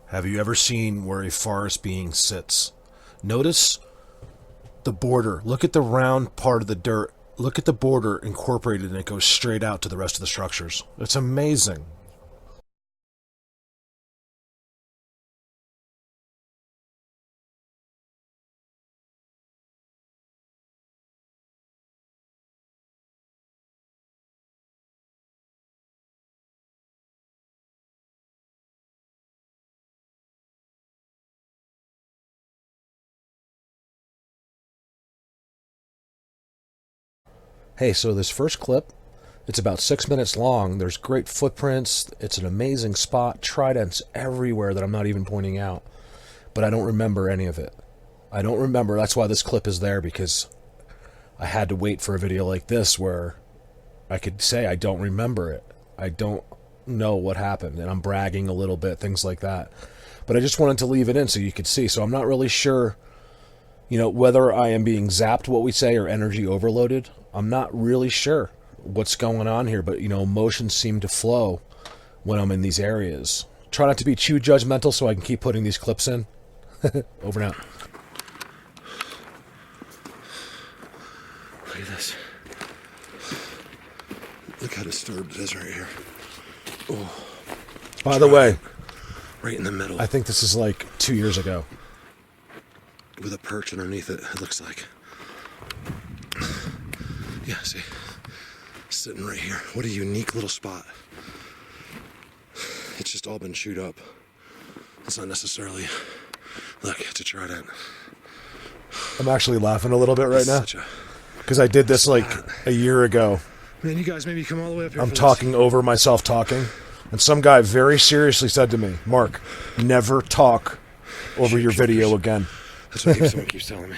Have you ever seen where a forest being sits? Notice the border. Look at the round part of the dirt. Look at the border incorporated and it goes straight out to the rest of the structures. It's amazing. Hey, so this first clip, it's about 6 minutes long. There's great footprints. It's an amazing spot. Tridents everywhere that I'm not even pointing out. But I don't remember any of it. I don't remember. That's why this clip is there, because I had to wait for a video like this where I could say I don't remember it. I don't know what happened, and I'm bragging a little bit, things like that. But I just wanted to leave it in so you could see. So I'm not really sure, whether I am being zapped, what we say, or energy overloaded. I'm not really sure what's going on here, but, emotions seem to flow when I'm in these areas. Try not to be too judgmental so I can keep putting these clips in. Over and out. Look at this. Look how disturbed it is right here. Oh. By the way, right in the middle. I think this is like 2 years ago. With a perch underneath it, it looks like. Yeah, see? Sitting right here. What a unique little spot. It's just all been chewed up. It's not necessarily... Look, it's a trident. I'm actually laughing a little bit right now. Because I did this like a year ago. Man, you guys maybe come all the way up here. I'm talking over myself talking. And some guy very seriously said to me, Mark, never talk over your video again. That's what someone keeps telling me.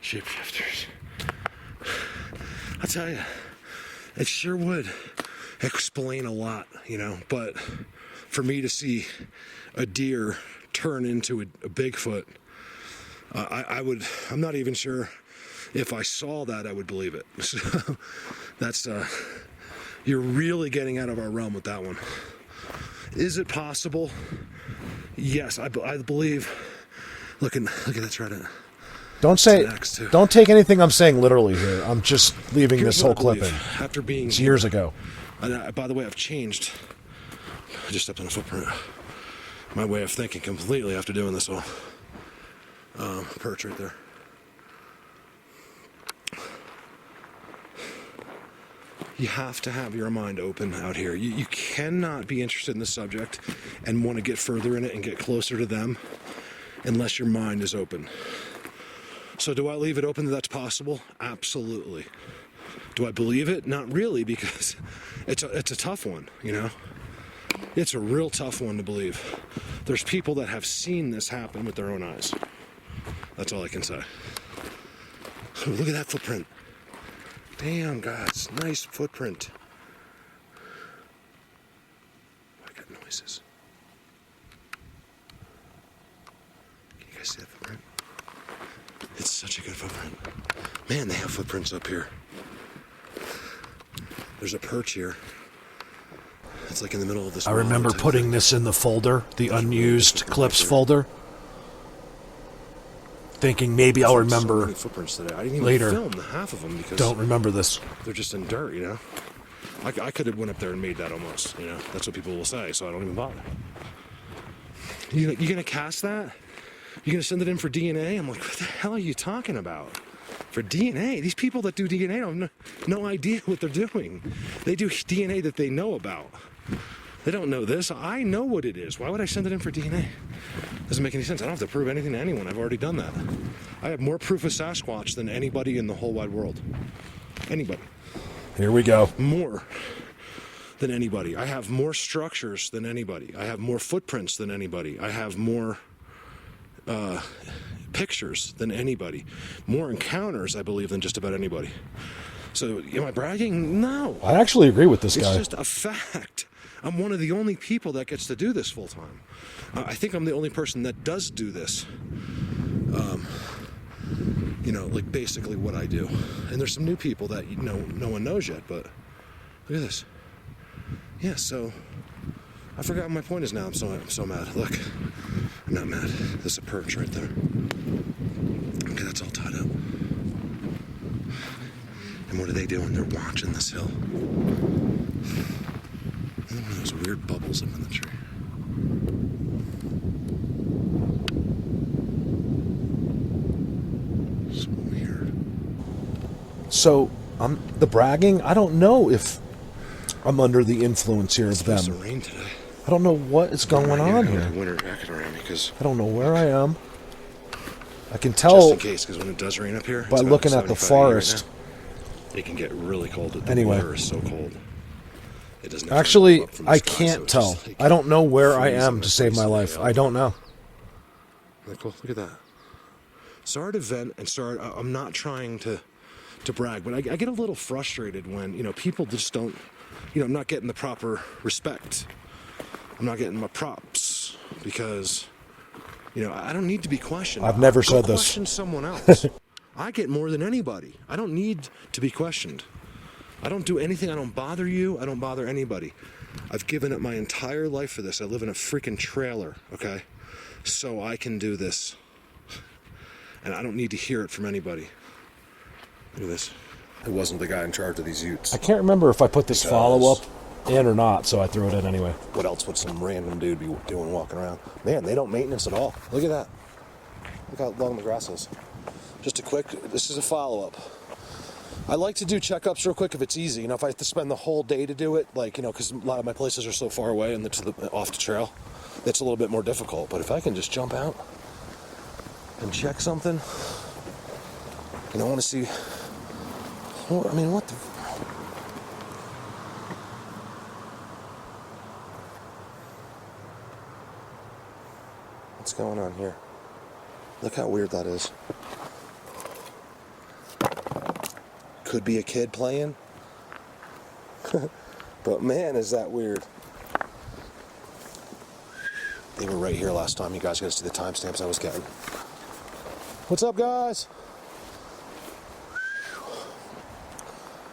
Shapeshifters. I'll tell you, it sure would explain a lot, but for me to see a deer turn into a Bigfoot, I'm not even sure if I saw that I would believe it. So that's, you're really getting out of our realm with that one. Is it possible? Yes, I believe. Look at that trident. Don't take anything I'm saying literally here. I'm just leaving this whole clip in. After being it's years ago. And by the way, I've changed. I just stepped on a footprint. My way of thinking completely after doing this whole perch right there. You have to have your mind open out here. You cannot be interested in the subject and want to get further in it and get closer to them unless your mind is open. So do I leave it open that that's possible? Absolutely. Do I believe it? Not really, because it's a tough one, It's a real tough one to believe. There's people that have seen this happen with their own eyes. That's all I can say. Oh, look at that footprint. Damn, guys, nice footprint. I got noises. Can you guys see that footprint? It's such a good footprint. Man, they have footprints up here. There's a perch here. It's like in the middle of this. I remember putting this in the folder, the unused clips folder, thinking maybe I'll remember I didn't even later. Film half of them because don't remember this. They're just in dirt, I could have went up there and made that almost, That's what people will say, so I don't even bother. You gonna cast that? You gonna send it in for DNA? I'm like, what the hell are you talking about? For DNA? These people that do DNA have no idea what they're doing. They do DNA that they know about. They don't know this. I know what it is. Why would I send it in for DNA? Doesn't make any sense. I don't have to prove anything to anyone. I've already done that. I have more proof of Sasquatch than anybody in the whole wide world. Anybody. Here we go. More than anybody. I have more structures than anybody. I have more footprints than anybody. I have more pictures than anybody. More encounters, I believe, than just about anybody. So, am I bragging? No. I actually agree with this guy. It's just a fact. I'm one of the only people that gets to do this full time. I think I'm the only person that does do this. Like basically what I do. And there's some new people that no one knows yet, but look at this. Yeah, so I forgot what my point is now. I'm so mad. Look, I'm not mad. There's a perch right there. Okay, that's all tied up. And what are they doing? They're watching this hill. Look at those weird bubbles up in the tree. So weird. So, the bragging, I don't know if I'm under the influence here of It's supposed them. to rain today. I don't know what is going on I here. have a winter jacket around me because I don't know where I am. I can just tell in case, because when it does rain up here, by it's about looking at the 75 forest. right now. It can get really cold. The Anyway. water is so cold. It doesn't actually Actually, go up from the I sky, so can't it's tell. just like I don't know where I freezing am in to save my place life. today. I don't know. Look at that. Sorry to vent and sorry. I'm not trying to brag, but I get a little frustrated when people just don't. I'm not getting the proper respect. I'm not getting my props because I don't need to be questioned. I've never Go said this. Question someone else. I get more than anybody. I don't need to be questioned. I don't do anything. I don't bother you. I don't bother anybody. I've given up my entire life for this. I live in a freaking trailer, okay? So I can do this. And I don't need to hear it from anybody. Look at this. It wasn't the guy in charge of these utes. I can't remember if I put this Because- follow-up in or not, so I threw it in anyway. What else would some random dude be doing walking around? Man, they don't maintenance at all. Look at that. Look how long the grass is. Just a quick, this is a follow-up. I like to do checkups real quick if it's easy. If I have to spend the whole day to do it, because a lot of my places are so far away and off the trail, it's a little bit more difficult. But if I can just jump out and check something, I want to see, what the... What's going on here? Look how weird that is. Could be a kid playing. But man, is that weird. They were right here last time. You guys got to see the timestamps I was getting. What's up, guys?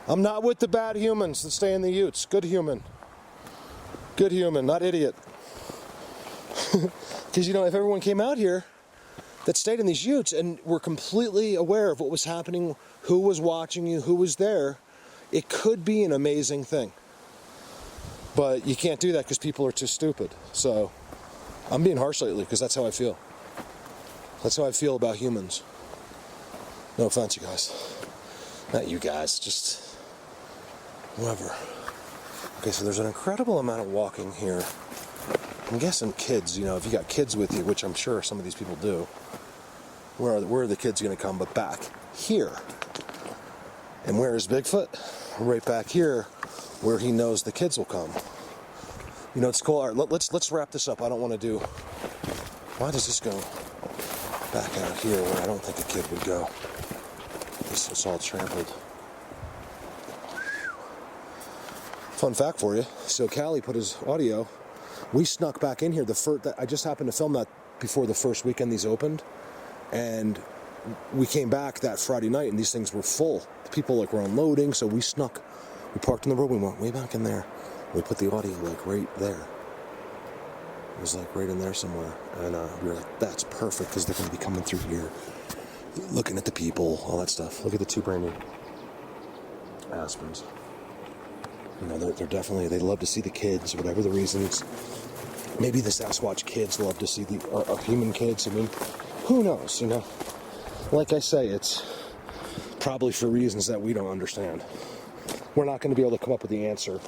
I'm not with the bad humans that stay in the utes. Good human. Good human, not idiot. Because, if everyone came out here that stayed in these utes and were completely aware of what was happening, who was watching you, who was there, it could be an amazing thing. But you can't do that because people are too stupid. So I'm being harsh lately because that's how I feel. That's how I feel about humans. No offense, you guys. Not you guys, just whoever. Okay, so there's an incredible amount of walking here. I'm guessing kids, if you got kids with you, which I'm sure some of these people do, where are the kids going to come but back here? And where is Bigfoot? Right back here where he knows the kids will come. It's cool. All right, let's wrap this up. I don't want to do... Why does this go back out here where I don't think a kid would go? It's all trampled. Fun fact for you. So Callie put his audio... We snuck back in here. I just happened to film that before the first weekend these opened, and we came back that Friday night, and these things were full. The people were unloading, so we snuck. We parked in the road. We went way back in there. We put the audio right there. It was right in there somewhere, and we were like, "That's perfect," because they're going to be coming through here, looking at the people, all that stuff. Look at the two brand new Aspens. They're definitely, they love to see the kids, whatever the reasons. Maybe the Sasquatch kids love to see our human kids. Who knows, Like I say, it's probably for reasons that we don't understand. We're not going to be able to come up with the answer.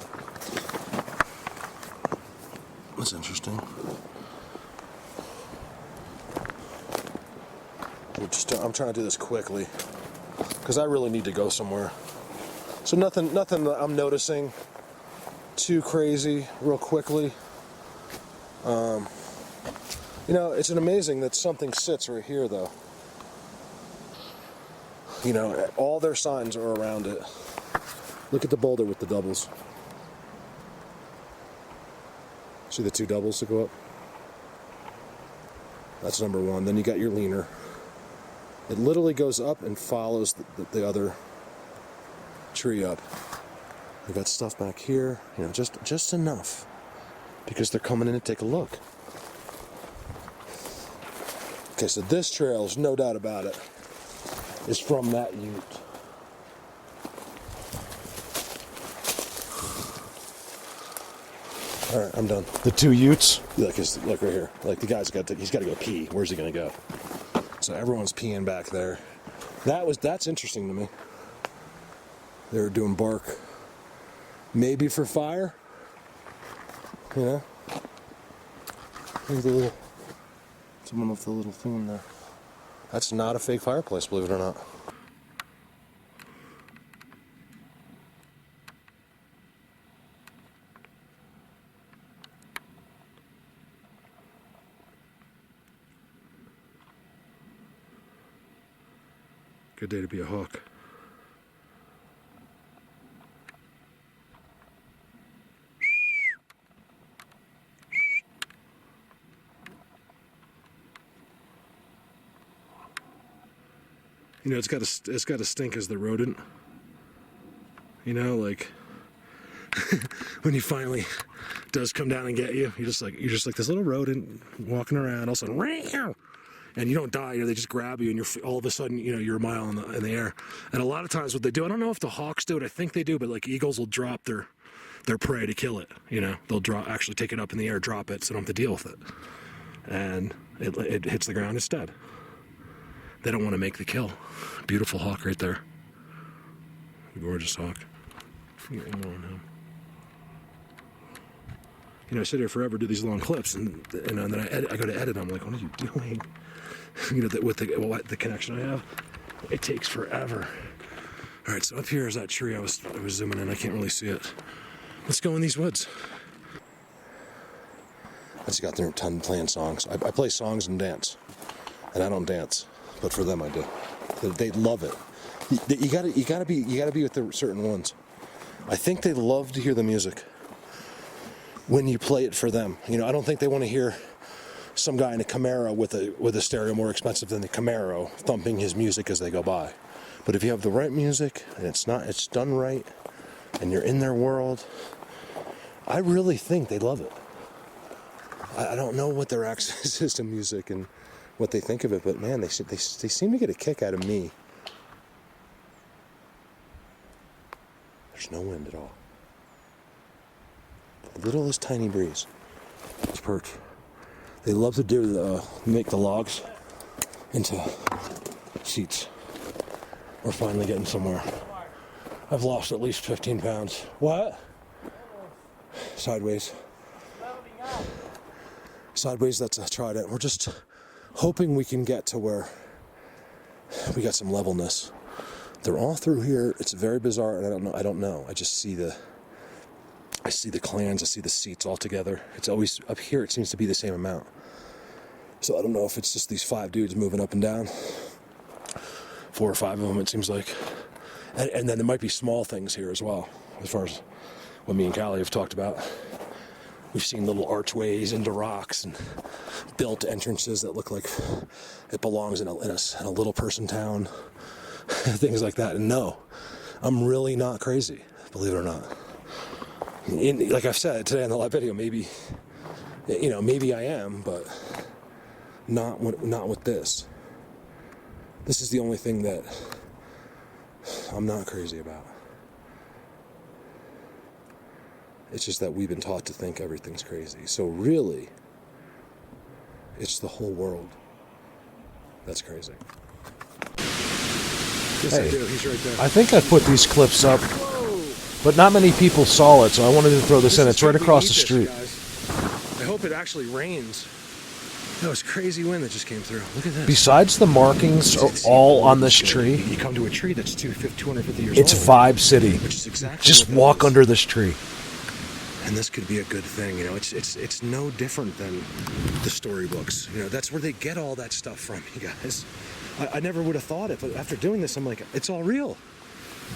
That's interesting. I'm trying to do this quickly, because I really need to go somewhere. So nothing that I'm noticing too crazy real quickly. It's an amazing that something sits right here though. All their signs are around it. Look at the boulder with the doubles. See the two doubles that go up? That's number one. Then you got your leaner. It literally goes up and follows the other tree up. We got stuff back here, just enough. because they're coming in to take a look. Okay, so this trail, there's no doubt about it, is from that ute. All right, I'm done. The two utes? Look right here. Like the guy's he's got to go pee. Where's he gonna go? So everyone's peeing back there. That's interesting to me. They were doing bark, maybe for fire. You know. Look at the little. Someone with the little thing in there. That's not a fake fireplace, believe it or not. Good day to be a hawk. You know, it's got to stink as the rodent. You know, like when he finally does come down and get you, you're just like this little rodent walking around. All of a sudden, "Meow," and you don't die. You know, they just grab you, and you're all of a sudden, you know, you're a mile in the air. And a lot of times, what they do, I don't know if the hawks do it. I think they do, but like eagles will drop their prey to kill it. You know, they'll actually take it up in the air, drop it, so they don't have to deal with it, and it hits the ground, it's dead. They don't want to make the kill. Beautiful hawk right there. Gorgeous hawk. You know, I sit here forever, do these long clips, and then I go to edit. I'm like, what are you doing? You know, with the connection I have, it takes forever. All right, so up here is that tree. I was zooming in. I can't really see it. Let's go in these woods. I just got there playing songs. I play songs and dance, and I don't dance. But for them, I do. They love it. You gotta be with the certain ones. I think they love to hear the music when you play it for them. You know, I don't think they want to hear some guy in a Camaro with a stereo more expensive than the Camaro thumping his music as they go by. But if you have the right music and it's done right, and you're in their world, I really think they love it. I don't know what their access is to music and what they think of it, but man, they seem to get a kick out of me. There's no wind at all. The littlest tiny breeze. It's perch. They love to make the logs into seats. We're finally getting somewhere. I've lost at least 15 pounds. What? Sideways. Sideways, that's a trident. We're just hoping we can get to where we got some levelness. They're all through here. It's very bizarre, and I don't know. I just see the clans. I see the seats all together. It's always up here. It seems to be the same amount. So I don't know if it's just these 5 dudes moving up and down. 4 or 5 of them, it seems like. And then there might be small things here as well, as far as what me and Callie have talked about. We've seen little archways into rocks and built entrances that look like it belongs in a little person town. Things like that. And no, I'm really not crazy, believe it or not. Like I've said today in the live video, maybe I am, but not with this. This is the only thing that I'm not crazy about. It's just that we've been taught to think everything's crazy. So really, it's the whole world that's crazy. Yes, Hey, I do. He's right there. I think I put these clips up, but not many people saw it, so I wanted to throw this in. It's right across the street. I hope it actually rains. That was crazy wind that just came through. Look at this. Besides the markings are all on this tree, You come to a tree that's 250 years old. it's Vibe City. Which is exactly Just what that walk is. under this tree. And this could be a good thing, you know. It's no different than the storybooks. You know, that's where they get all that stuff from, you guys. I never would have thought it, but after doing this, I'm like, it's all real.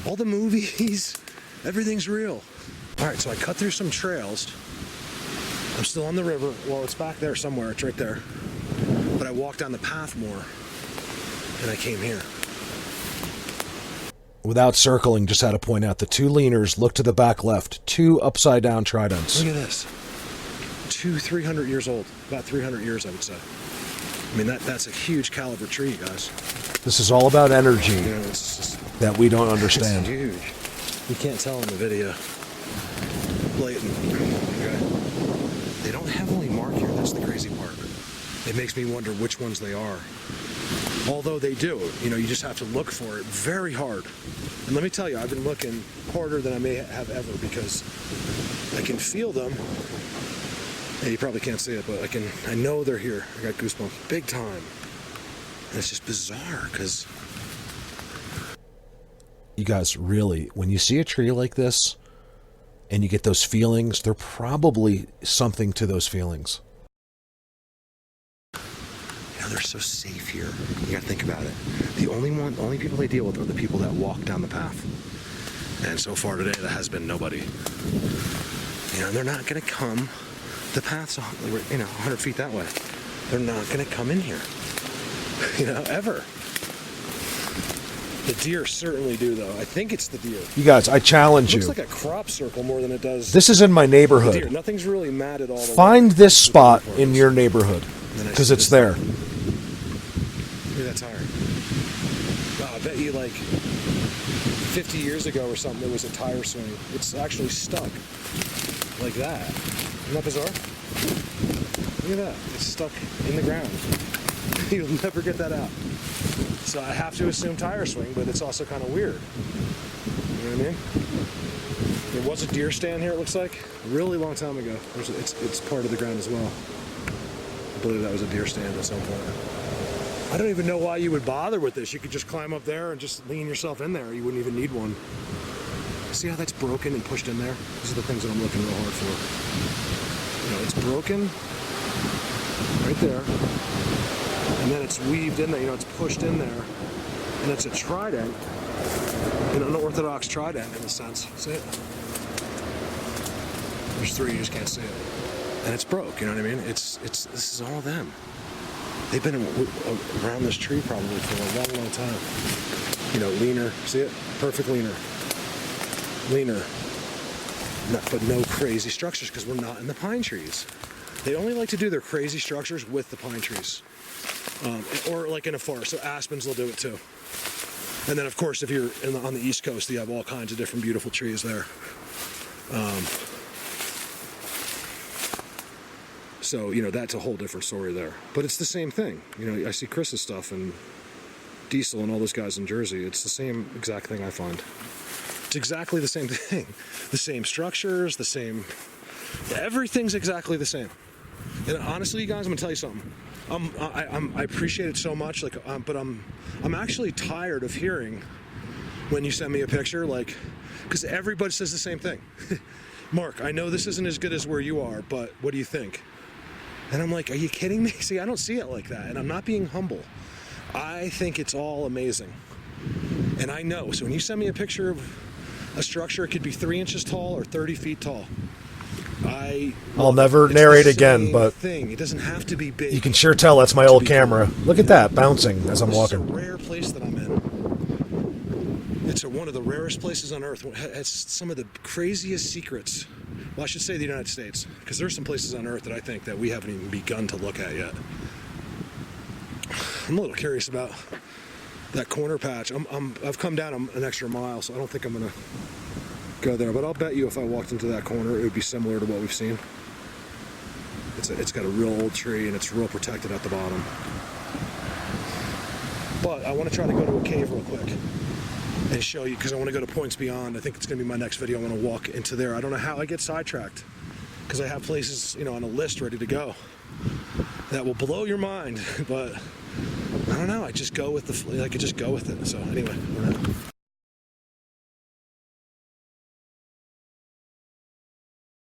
All the movies, everything's real. All right, so I cut through some trails. I'm still on the river. Well, it's back there somewhere. It's right there. But I walked down the path more, and I came here. Without circling, just had to point out the 2 leaners look to the back left, 2 upside down tridents. Look at this. 300 years old. About 300 years, I would say. I mean, that's a huge caliber tree, you guys. This is all about energy You know, it's just, that we don't it's understand. huge. You can't tell in the video. Blatant. Okay. They don't heavily mark here. That's the crazy part. It makes me wonder which ones they are. Although they do, you know, you just have to look for it very hard. And let me tell you, I've been looking harder than I may have ever because I can feel them. And you probably can't see it, but I know they're here. I got goosebumps big time. And it's just bizarre because You guys, really, when you see a tree like this and you get those feelings, there's probably something to those feelings. they're so safe here. You gotta think about it. The only people they deal with are the people that walk down the path. And so far today, there has been nobody. You know, they're not gonna come. The path's, 100 feet that way. They're not gonna come in here. You know, ever. The deer certainly do, though. I think it's the deer. You guys, I challenge It you. looks like a crop circle more than it does This is in my the deer. neighborhood. Nothing's really matted all the way. Find this That's what spot the important in part your is. neighborhood Then I because see it's this there. thing. Look at that tire. Wow, I bet you like 50 years ago or something, there was a tire swing. It's actually stuck like that. Isn't that bizarre? Look at that. It's stuck in the ground. You'll never get that out. So I have to assume tire swing, but it's also kind of weird. You know what I mean? There was a deer stand here, it looks like, a really long time ago. It's part of the ground as well. I believe that was a deer stand at some point. I don't even know why you would bother with this. You could just climb up there and just lean yourself in there. You wouldn't even need one. See how that's broken and pushed in there? These are the things that I'm looking real hard for. You know, it's broken right there. And then it's weaved in there, you know, it's pushed in there. And it's a trident, an unorthodox trident in a sense. See it? There's three, you just can't see it. And it's broke, you know what I mean? This is all them. They've been around this tree probably for a long, long time. You know, leaner, see it? Perfect leaner. Leaner. But no crazy structures because we're not in the pine trees. They only like to do their crazy structures with the pine trees. Or like in a forest, so aspens will do it too. And then of course if you're on the East Coast, you have all kinds of different beautiful trees there. So, you know, that's a whole different story there. But it's the same thing. You know, I see Chris's stuff and Diesel and all those guys in Jersey. It's the same exact thing I find. It's exactly the same thing. The same structures, the same... Everything's exactly the same. And honestly, you guys, I'm gonna tell you something. I appreciate it so much, but I'm actually tired of hearing when you send me a picture, like, because everybody says the same thing. Mark, I know this isn't as good as where you are, but what do you think? And I'm like, are you kidding me? See, I don't see it like that, and I'm not being humble. I think it's all amazing, and I know. So when you send me a picture of a structure, it could be 3 inches tall or 30 feet tall. I'll never narrate again, but it doesn't have to be big. you can sure tell that's my old camera. Look at that, bouncing as I'm walking. It's a rare place that I'm in. It's one of the rarest places on Earth. It has some of the craziest secrets. Well, I should say the United States, because there's some places on Earth that I think that we haven't even begun to look at yet. I'm a little curious about that corner patch. I've come down an extra mile, so I don't think I'm gonna go there, but I'll bet you if I walked into that corner, it would be similar to what we've seen. It's got a real old tree and it's real protected at the bottom. But I want to try to go to a cave real quick and show you, because I want to go to Points Beyond. I think it's going to be my next video. I want to walk into there. I don't know how I get sidetracked, because I have places, you know, on a list ready to go that will blow your mind, but I don't know. I just go with it. So anyway, we're out.